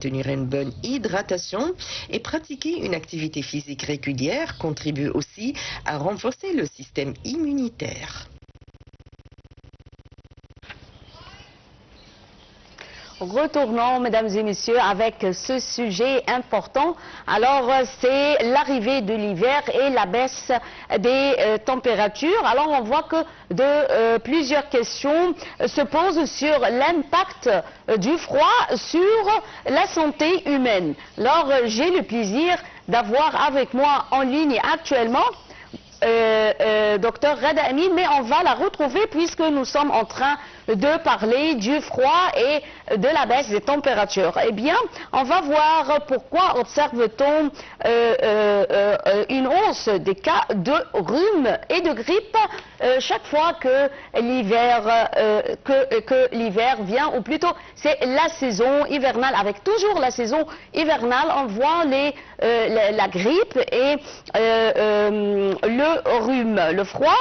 Tenir une bonne hydratation et pratiquer une activité physique régulière contribue aussi à renforcer le système immunitaire. Retournons, mesdames et messieurs, avec ce sujet important. Alors, c'est l'arrivée de l'hiver et la baisse des températures. Alors, on voit que plusieurs questions se posent sur l'impact du froid sur la santé humaine. Alors, j'ai le plaisir d'avoir avec moi en ligne actuellement Docteur Reda Amine, mais on va la retrouver puisque nous sommes en train de parler du froid et de la baisse des températures. Eh bien, on va voir pourquoi observe-t-on une hausse des cas de rhume et de grippe chaque fois que l'hiver vient, ou plutôt c'est la saison hivernale. Avec toujours la saison hivernale, on voit la grippe et le rhume. Le froid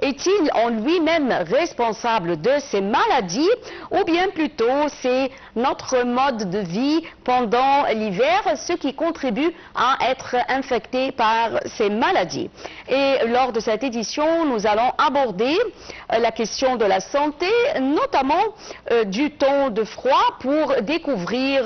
est-il en lui-même responsable de ces maladies, ou bien plutôt c'est notre mode de vie pendant l'hiver ce qui contribue à être infecté par ces maladies? Et lors de cette édition, nous allons aborder la question de la santé, notamment du temps de froid, pour découvrir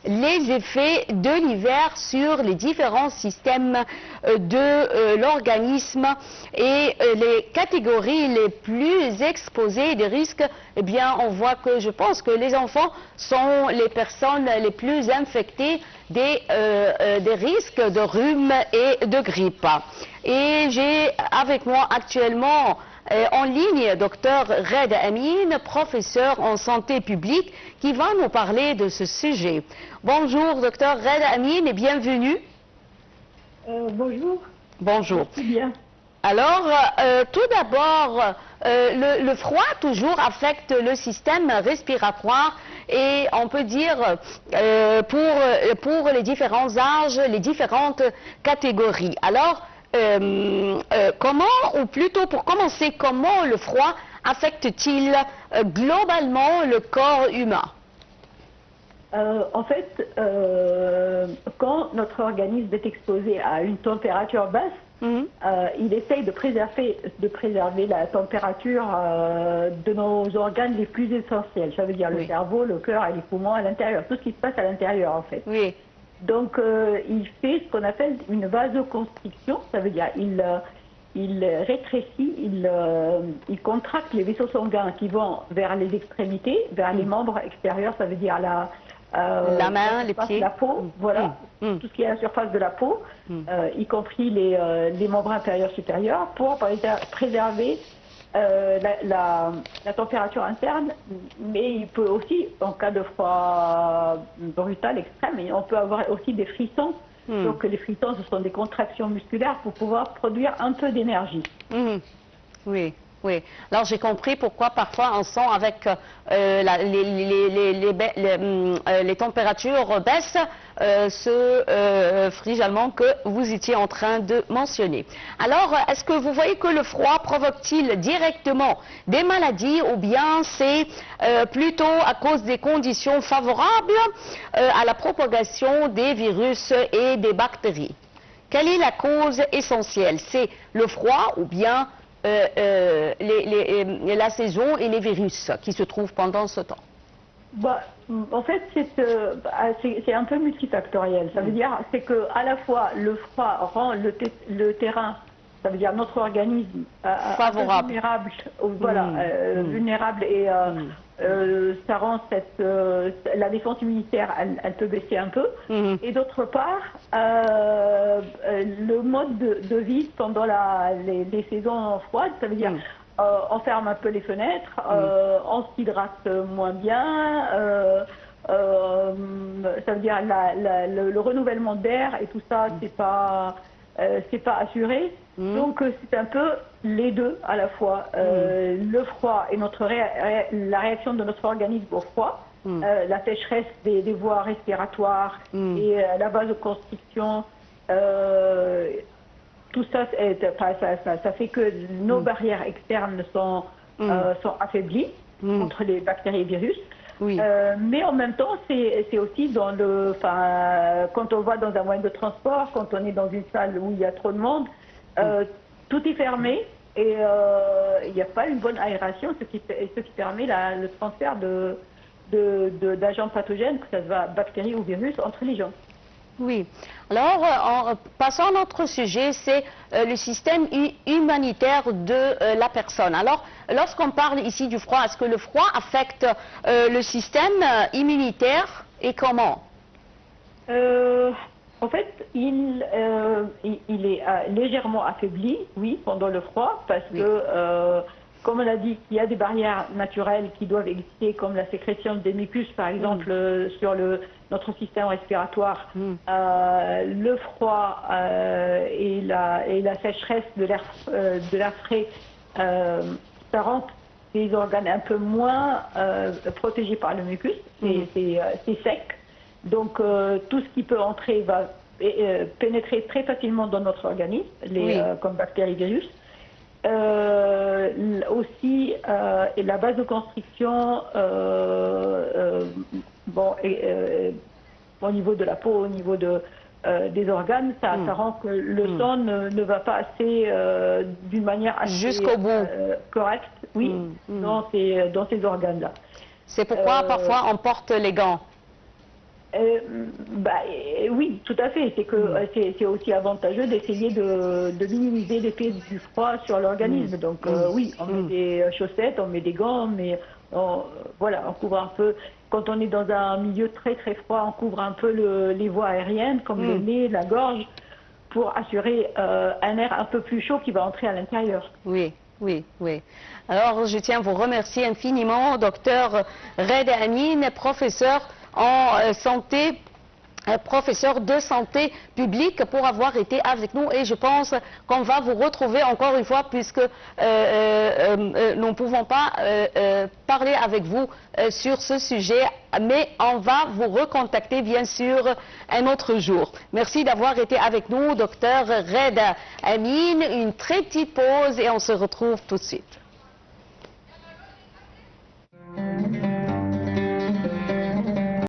les effets de l'hiver sur les différents systèmes de l'organisme et les catégories les plus exposées des risques. Eh bien, on voit que je pense que les enfants sont les personnes les plus infectées des risques de rhume et de grippe. Et j'ai avec moi actuellement en ligne Dr Reda Amine, professeur en santé publique, qui va nous parler de ce sujet. Bonjour Dr Reda Amine et bienvenue. Bonjour. Bonjour. Merci bien. Alors, tout d'abord, le froid toujours affecte le système respiratoire et on peut dire pour les différents âges, les différentes catégories. Alors, comment, ou plutôt pour commencer, comment le froid affecte-t-il globalement le corps humain? En fait, quand notre organisme est exposé à une température basse, il essaye de préserver la température de nos organes les plus essentiels. Ça veut dire le cerveau, le cœur et les poumons à l'intérieur, tout ce qui se passe à l'intérieur en fait. Oui. Donc il fait ce qu'on appelle une vasoconstriction, ça veut dire il rétrécit, il contracte les vaisseaux sanguins qui vont vers les extrémités, vers les membres extérieurs, ça veut dire la main, les pieds, la peau, voilà, tout ce qui est à la surface de la peau, y compris les membres inférieurs supérieurs, pour préserver la température interne. Mais il peut aussi, en cas de froid brutal, extrême, on peut avoir aussi des frissons. Donc les frissons, ce sont des contractions musculaires pour pouvoir produire un peu d'énergie. Oui. Oui, alors j'ai compris pourquoi parfois on sent avec les températures baissent ce frigidalement que vous étiez en train de mentionner. Alors, est-ce que vous voyez que le froid provoque-t-il directement des maladies, ou bien c'est plutôt à cause des conditions favorables à la propagation des virus et des bactéries? Quelle est la cause essentielle? C'est le froid ou bien la saison et les virus qui se trouvent pendant ce temps? En fait, c'est un peu multifactoriel. Ça veut dire c'est que à la fois le froid rend le terrain, ça veut dire notre organisme, favorable, vulnérable, vulnérable, et ça rend la défense immunitaire, elle peut baisser un peu. Et d'autre part, le mode de vie pendant les saisons froides, ça veut dire on ferme un peu les fenêtres, on s'hydrate moins bien, ça veut dire le renouvellement d'air et tout ça, c'est pas assuré. Donc c'est un peu les deux à la fois, le froid et la réaction de notre organisme au froid, la sécheresse des voies respiratoires et la vasoconstriction. Tout ça, ça fait que nos barrières externes sont affaiblies contre les bactéries et virus. Oui. Mais en même temps, c'est aussi dans quand on va dans un moyen de transport, quand on est dans une salle où il y a trop de monde, tout est fermé et il n'y a pas une bonne aération, ce qui permet le transfert d'agents pathogènes, que ce soit bactéries ou virus, entre les gens. Oui. Alors, en passant à notre sujet, c'est le système humanitaire de la personne. Alors, lorsqu'on parle ici du froid, est-ce que le froid affecte le système immunitaire et comment? En fait, il est légèrement affaibli, oui, pendant le froid, parce que, comme on a dit, il y a des barrières naturelles qui doivent exister, comme la sécrétion des mucus, par exemple, sur notre système respiratoire. Le froid et la sécheresse de l'air frais, ça rend les organes un peu moins protégés par le mucus, c'est sec. Donc tout ce qui peut entrer va pénétrer très facilement dans notre organisme, comme bactéries, virus. Aussi, la base de constriction, au niveau de la peau, au niveau des organes, ça rend que le sang ne va pas assez d'une manière assez jusqu'au bout correcte, dans ces organes-là. C'est pourquoi parfois on porte les gants. Oui, tout à fait. C'est que c'est aussi avantageux d'essayer de minimiser l'effet du froid sur l'organisme. Donc oui, on met des chaussettes, on met des gants, mais voilà, on couvre un peu. Quand on est dans un milieu très très froid, on couvre un peu les voies aériennes, comme le nez, la gorge, pour assurer un air un peu plus chaud qui va entrer à l'intérieur. Oui. Oui, oui. Alors, je tiens à vous remercier infiniment, docteur Red Amine, professeur en santé, professeur de santé publique, pour avoir été avec nous. Et je pense qu'on va vous retrouver encore une fois, puisque nous ne pouvons pas parler avec vous sur ce sujet, mais on va vous recontacter bien sûr un autre jour. Merci d'avoir été avec nous, docteur Red Amine. Une très petite pause et on se retrouve tout de suite.